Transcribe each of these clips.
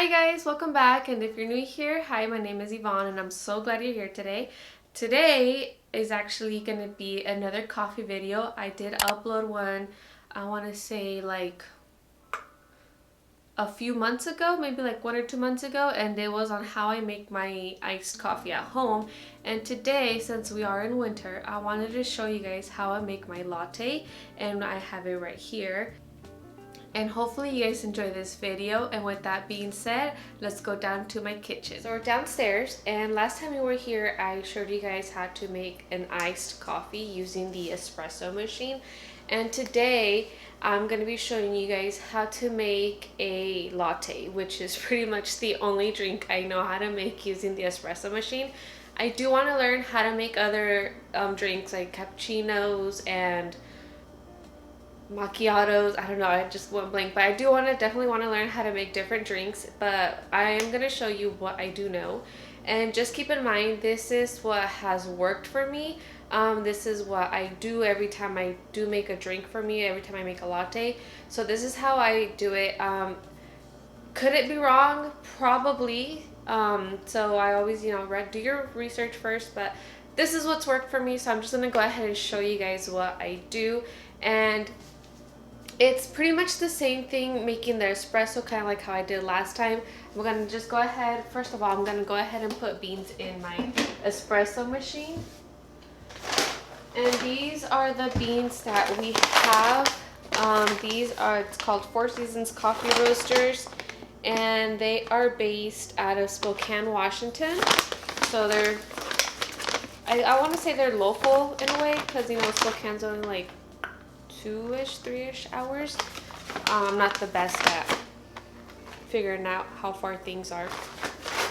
Hi guys, welcome back, and if you're new here, hi, my name is Yvonne and I'm so glad you're here today. Today is actually going to be another coffee video. I did upload one, I want to say like a few months ago, maybe like 1 or 2 months ago, and it was on how I make my iced coffee at home. And today, since we are in winter, I wanted to show you guys how I make my latte, and I have it right here. And hopefully you guys enjoy this video, and with that being said, let's go down to my kitchen. So we're downstairs, and last time we were here I showed you guys how to make an iced coffee using the espresso machine, and today I'm going to be showing you guys how to make a latte, which is pretty much the only drink I know how to make using the espresso machine. I do want to learn how to make other drinks like cappuccinos and macchiatos. I don't know, I just went blank, but I do definitely want to learn how to make different drinks, but I am going to show you what I do know. And just keep in mind, this is what has worked for me. This is what I do every time I do make a drink for me, every time I make a latte. So this is how I do it. Could it be wrong? Probably. So I always, do your research first, but this is what's worked for me. So I'm just going to go ahead and show you guys what I do. And it's pretty much the same thing, making the espresso, kind of like how I did last time. I'm going to just go ahead, first of all, I'm going to go ahead and put beans in my espresso machine. And these are the beans that we have. It's called Four Seasons Coffee Roasters, and they are based out of Spokane, Washington. So I want to say they're local in a way, because, Spokane's only like 2-ish, 3-ish hours. I'm not the best at figuring out how far things are.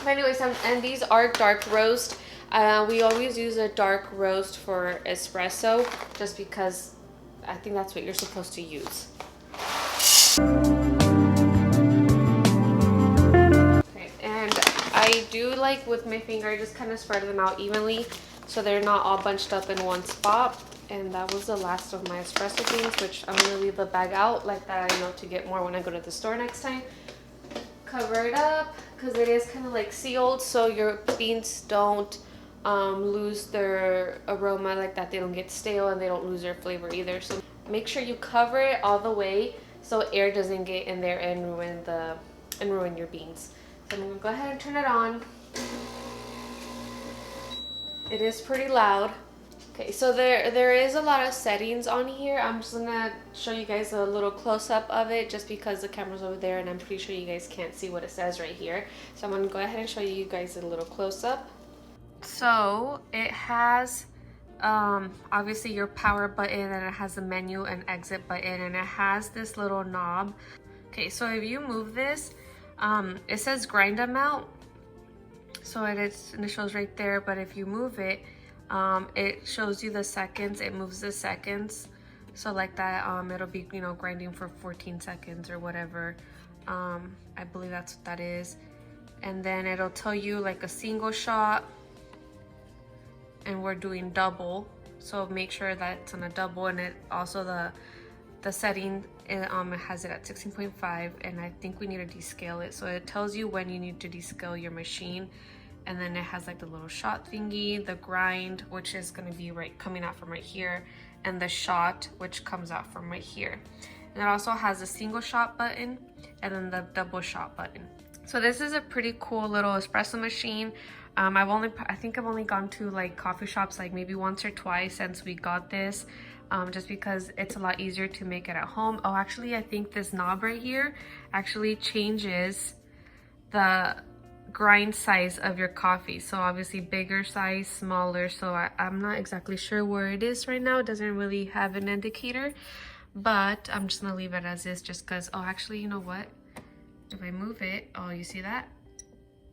But anyways, and these are dark roast. We always use a dark roast for espresso, just because I think that's what you're supposed to use. Okay, and I do, like with my finger, I just kind of spread them out evenly so they're not all bunched up in one spot. And that was the last of my espresso beans, which I'm going to leave the bag out like that, to get more when I go to the store next time. Cover it up, because it is kind of like sealed, so your beans don't lose their aroma like that. They don't get stale, and they don't lose their flavor either. So make sure you cover it all the way so air doesn't get in there and ruin your beans. So I'm going to go ahead and turn it on. It is pretty loud. Okay, so there is a lot of settings on here. I'm just gonna show you guys a little close-up of it, just because the camera's over there and I'm pretty sure you guys can't see what it says right here. So I'm gonna go ahead and show you guys a little close-up. So it has obviously your power button, and it has the menu and exit button, and it has this little knob. Okay, so if you move this, it says grind amount, so it shows right there, but if you move it, it shows you the seconds. It moves the seconds, so like that, it'll be grinding for 14 seconds or whatever. I believe that's what that is. And then it'll tell you like a single shot, and we're doing double, so make sure that it's on a double. And it also, the setting, it has it at 16.5, and I think we need to descale it, so it tells you when you need to descale your machine. And then it has like the little shot thingy, the grind, which is going to be coming out from right here, and the shot, which comes out from right here. And it also has a single shot button and then the double shot button. So this is a pretty cool little espresso machine. I think I've only gone to like coffee shops like maybe once or twice since we got this, just because it's a lot easier to make it at home. Oh, actually, I think this knob right here actually changes the grind size of your coffee. So obviously bigger size, smaller. So I'm not exactly sure where it is right now. It doesn't really have an indicator, but I'm just gonna leave it as is, just because, oh, actually, you know what? If I move it, oh, you see that?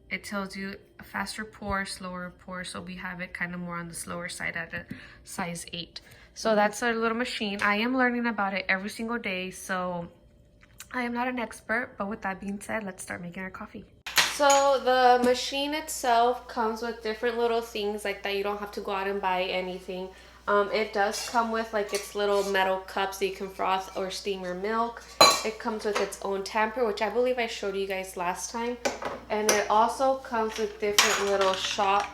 It tells you a faster pour, slower pour. So we have it kind of more on the slower side at a size 8. So that's our little machine. I am learning about it every single day, so I am not an expert, but with that being said, let's start making our coffee. So the machine itself comes with different little things like that. You don't have to go out and buy anything. It does come with like its little metal cups that you can froth or steam your milk. it comes with its own tamper, which I believe I showed you guys last time. And it also comes with different little shot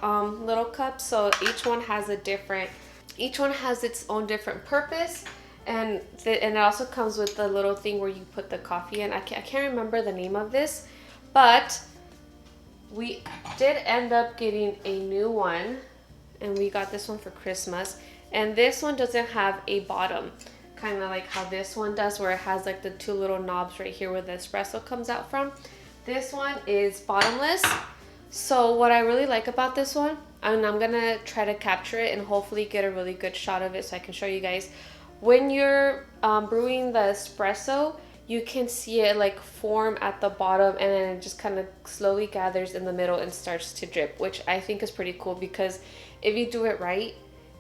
little cups. So each one has its own different purpose. And it also comes with the little thing where you put the coffee in. I can't remember the name of this, but we did end up getting a new one, and we got this one for Christmas. And this one doesn't have a bottom, kind of like how this one does, where it has like the two little knobs right here where the espresso comes out from. This one is bottomless. So what I really like about this one, and I'm gonna try to capture it and hopefully get a really good shot of it so I can show you guys. When you're brewing the espresso, you can see it like form at the bottom, and then it just kind of slowly gathers in the middle and starts to drip, which I think is pretty cool, because if you do it right,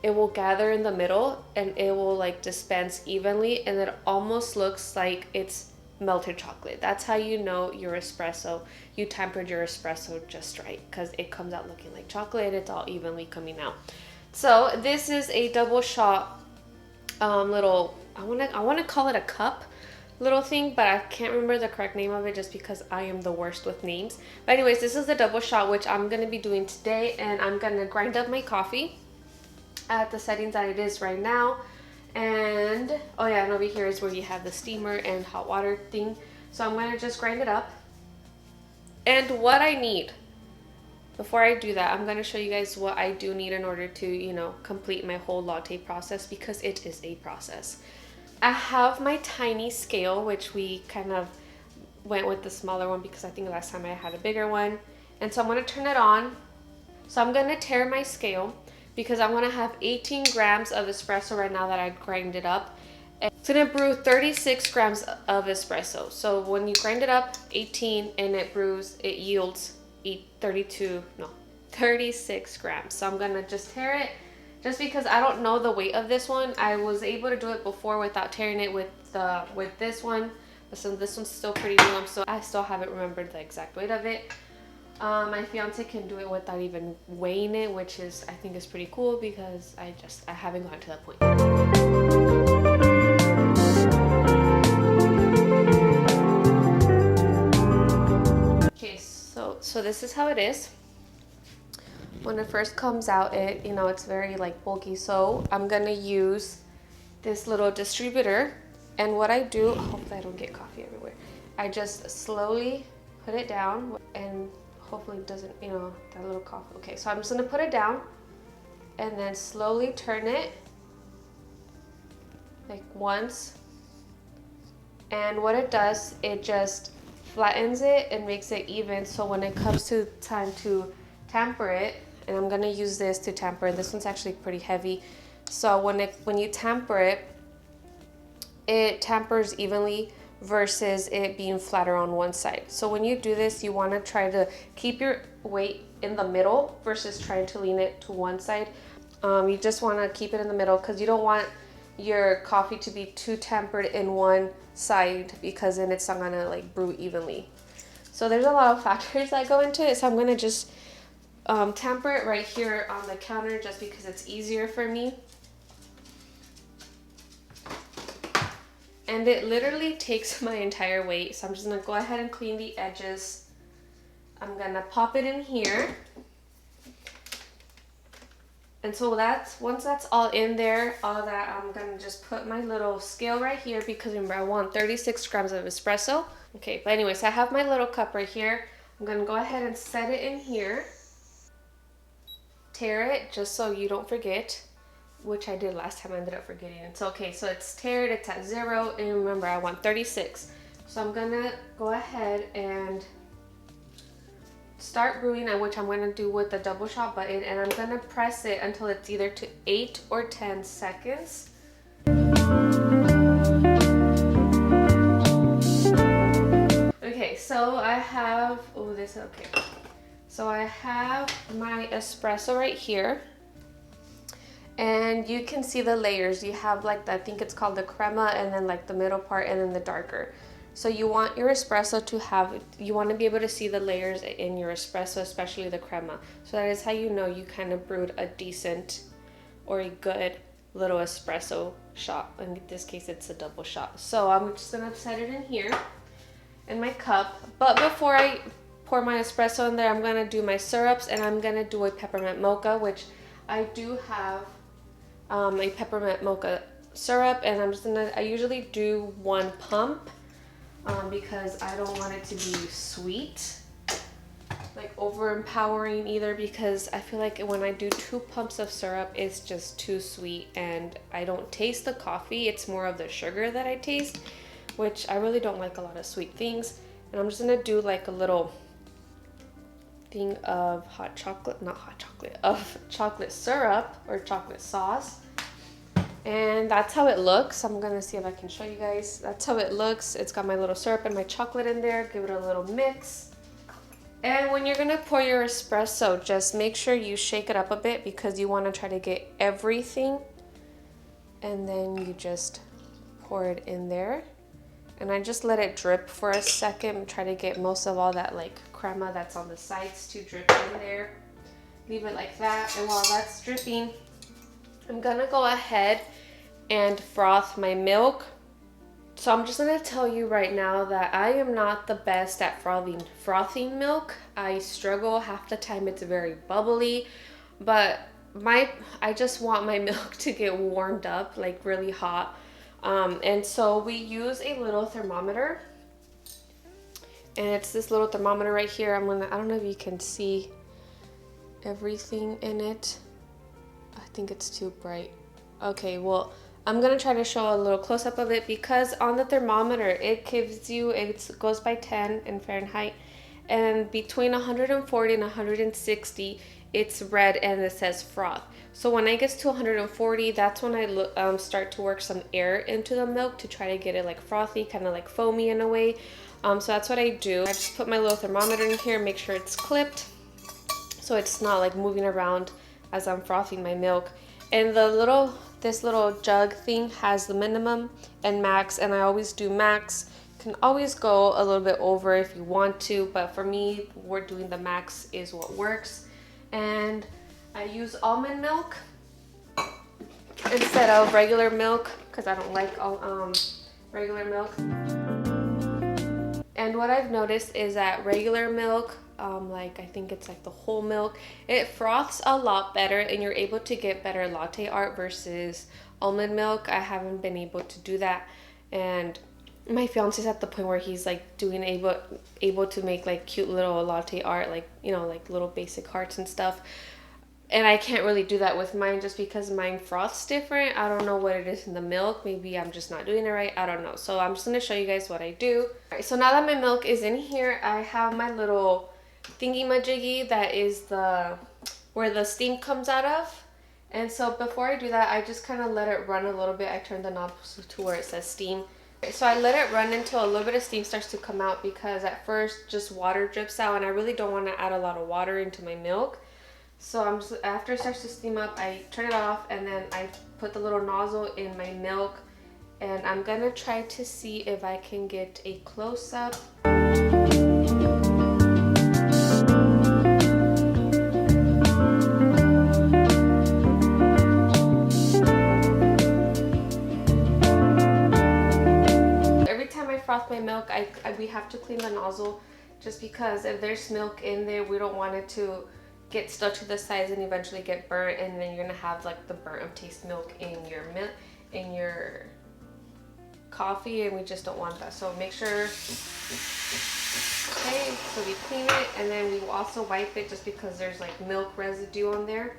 it will gather in the middle and it will like dispense evenly, and it almost looks like it's melted chocolate. That's how you know your espresso, you tempered your espresso just right, because it comes out looking like chocolate and it's all evenly coming out. So this is a double shot little, I want to call it a cup little thing, but I can't remember the correct name of it just because I am the worst with names. But anyways, this is the double shot, which I'm going to be doing today, and I'm going to grind up my coffee at the settings that it is right now. And oh yeah, and over here is where you have the steamer and hot water thing. So I'm going to just grind it up. And what I need, before I do that, I'm going to show you guys what I do need in order to, you know, complete my whole latte process, because it is a process. I have my tiny scale, which we kind of went with the smaller one because I think last time I had a bigger one. And so I'm going to turn it on. So I'm going to tare my scale because I want to have 18 grams of espresso right now that I grinded up. And it's going to brew 36 grams of espresso. So when you grind it up, 18, and it yields 36 grams. So I'm gonna just tare it, just because I don't know the weight of this one. I was able to do it before without tearing it with this one, but since this one's still pretty new, I still haven't remembered the exact weight of it. My fiance can do it without even weighing it, which I think is pretty cool, because I haven't gotten to that point. So this is how it is. When it first comes out, it's very like bulky. So I'm gonna use this little distributor, and what I do, hopefully I don't get coffee everywhere, I just slowly put it down, and hopefully it doesn't, that little coffee. Okay, so I'm just gonna put it down and then slowly turn it like once, and what it does, it just flattens it and makes it even. So when it comes to time to tamper it, and I'm gonna use this to tamper it, this one's actually pretty heavy, so when you tamper it, it tampers evenly versus it being flatter on one side. So when you do this, you want to try to keep your weight in the middle versus trying to lean it to one side. You just want to keep it in the middle, because you don't want your coffee to be too tempered in one side, because then it's not gonna like brew evenly. So there's a lot of factors that go into it, so I'm gonna just tamper it right here on the counter, just because it's easier for me. And it literally takes my entire weight, so I'm just gonna go ahead and clean the edges. I'm gonna pop it in here. And so once that's all in there, all that, I'm gonna just put my little scale right here, because remember, I want 36 grams of espresso. Okay, but anyways, I have my little cup right here. I'm gonna go ahead and set it in here. Tare it, just so you don't forget, which I did last time, I ended up forgetting. It's okay, so it's tared, it's at 0, and remember, I want 36. So I'm gonna go ahead and start brewing, which I'm going to do with the double shot button, and I'm going to press it until it's either to 8 or 10 seconds. Okay, so I have, so I have my espresso right here, and you can see the layers. You have like I think it's called the crema, and then like the middle part, and then the darker. So you want your espresso you want to be able to see the layers in your espresso, especially the crema. So that is how you know you kind of brewed a decent or a good little espresso shot. In this case, it's a double shot. So I'm just gonna set it in here in my cup. But before I pour my espresso in there, I'm gonna do my syrups, and I'm gonna do a peppermint mocha, which I do have a peppermint mocha syrup, and I usually do 1 pump because I don't want it to be sweet, like overpowering either, because I feel like when I do 2 pumps of syrup, it's just too sweet and I don't taste the coffee. It's more of the sugar that I taste, which I really don't like a lot of sweet things. And I'm just gonna do like a little thing of of chocolate syrup or chocolate sauce. And that's how it looks. I'm gonna see if I can show you guys. That's how it looks. It's got my little syrup and my chocolate in there. Give it a little mix. And when you're gonna pour your espresso, just make sure you shake it up a bit because you wanna try to get everything. And then you just pour it in there. And I just let it drip for a second. Try to get most of all that like crema that's on the sides to drip in there. Leave it like that. And while that's dripping, I'm gonna go ahead and froth my milk. So I'm just gonna tell you right now that I am not the best at frothing milk. I struggle half the time. It's very bubbly, but I just want my milk to get warmed up, like really hot. And so we use a little thermometer, and it's this little thermometer right here. I don't know if you can see everything in it. I think it's too bright. Okay, well, I'm gonna try to show a little close-up of it because on the thermometer it goes by 10 in Fahrenheit, and between 140 and 160 it's red and it says froth. So when I get to 140, that's when I start to work some air into the milk to try to get it like frothy, kind of like foamy in a way. So that's what I do. I just put my little thermometer in here, make sure it's clipped so it's not like moving around as I'm frothing my milk. And this little jug thing has the minimum and max, and I always do max. You can always go a little bit over if you want to, but for me, we're doing the max is what works. And I use almond milk instead of regular milk because I don't like regular milk. And what I've noticed is that regular milk, like I think it's like the whole milk, it froths a lot better and you're able to get better latte art versus almond milk. I haven't been able to do that, and my fiance's at the point where he's like able to make like cute little latte art, like, you know, like little basic hearts and stuff. And I can't really do that with mine just because mine froths different. I don't know what it is in the milk. Maybe I'm just not doing it right. I don't know. So I'm just going to show you guys what I do. All right, so now that my milk is in here, I have my little thingy-majiggy that is where the steam comes out of. And so before I do that, I just kind of let it run a little bit. I turn the knob to where it says steam. So I let it run until a little bit of steam starts to come out because at first just water drips out and I really don't want to add a lot of water into my milk. So after it starts to steam up, I turn it off and then I put the little nozzle in my milk, and I'm gonna try to see if I can get a close-up. Every time I froth my milk, we have to clean the nozzle just because if there's milk in there, we don't want it to get stuck to the sides and eventually get burnt, and then you're gonna have like the burnt of taste milk in your coffee, and we just don't want that. So make sure. Okay, so we clean it, and then we will also wipe it just because there's like milk residue on there,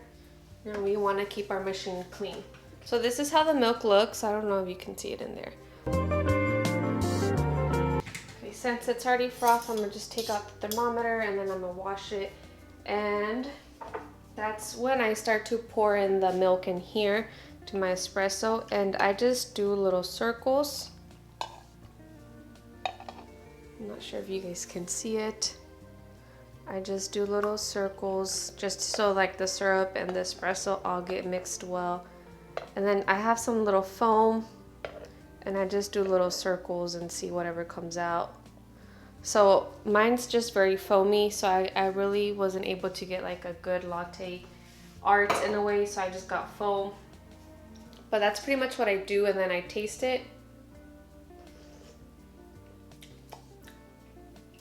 and we want to keep our machine clean. So this is how the milk looks. I don't know if you can see it in there. Okay, since it's already frothed, I'm gonna just take out the thermometer and then I'm gonna wash it. And that's when I start to pour in the milk in here to my espresso, and I just do little circles. I'm not sure if you guys can see it. I just do little circles just so like the syrup and the espresso all get mixed well. And then I have some little foam, and I just do little circles and see whatever comes out. So mine's just very foamy, so I really wasn't able to get like a good latte art in a way, so I just got foam. But that's pretty much what I do, and then I taste it.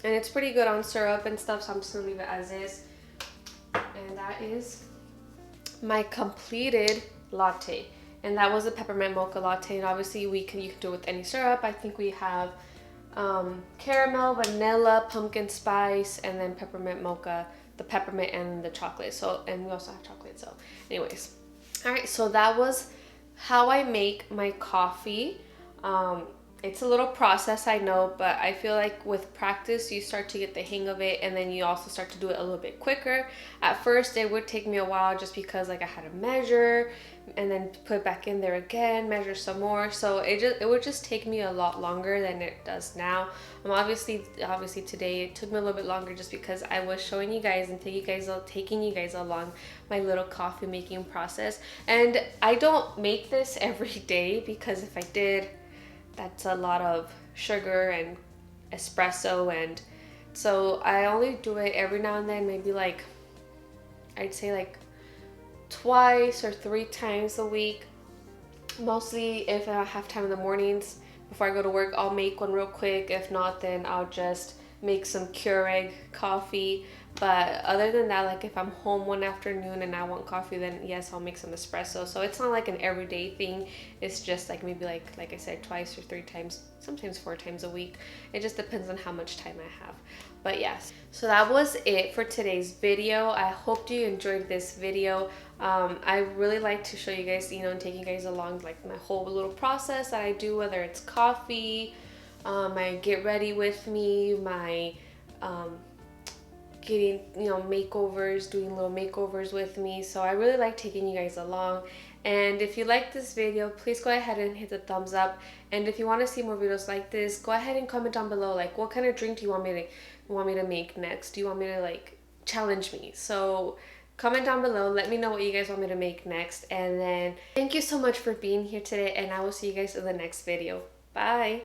And it's pretty good on syrup and stuff, so I'm just gonna leave it as is. And that is my completed latte. And that was a peppermint mocha latte. And obviously you can do it with any syrup. I think we have caramel, vanilla, pumpkin spice, and then peppermint mocha, the peppermint and the chocolate. So, and we also have chocolate. So anyways, all right, so that was how I make my coffee. It's a little process, I know, but I feel like with practice you start to get the hang of it, and then you also start to do it a little bit quicker. At first it would take me a while just because like I had to measure and then put it back in there again, measure some more, so it would just take me a lot longer than it does now. Obviously today it took me a little bit longer just because I was showing you guys and taking you guys along my little coffee making process. And I don't make this every day, because if I did, that's a lot of sugar and espresso, and so I only do it every now and then, maybe like I'd say like twice or 3 times a week. Mostly if I have time in the mornings before I go to work, I'll make one real quick. If not, then I'll just make some Keurig coffee. But other than that, like if I'm home one afternoon and I want coffee, then yes, I'll make some espresso. So it's not like an everyday thing. It's just like maybe like I said, twice or 3 times, sometimes 4 times a week. It just depends on how much time I have. But yes, so that was it for today's video. I hope you enjoyed this video. I really like to show you guys, and take you guys along like my whole little process that I do, whether it's coffee, my get ready with me, my getting makeovers, doing little makeovers with me. So I really like taking you guys along. And if you like this video, please go ahead and hit the thumbs up. And if you want to see more videos like this, go ahead and comment down below, like what kind of drink do you want me to make next? Do you want me to like challenge me? So comment down below, let me know what you guys want me to make next. And then thank you so much for being here today, and I will see you guys in the next video. Bye.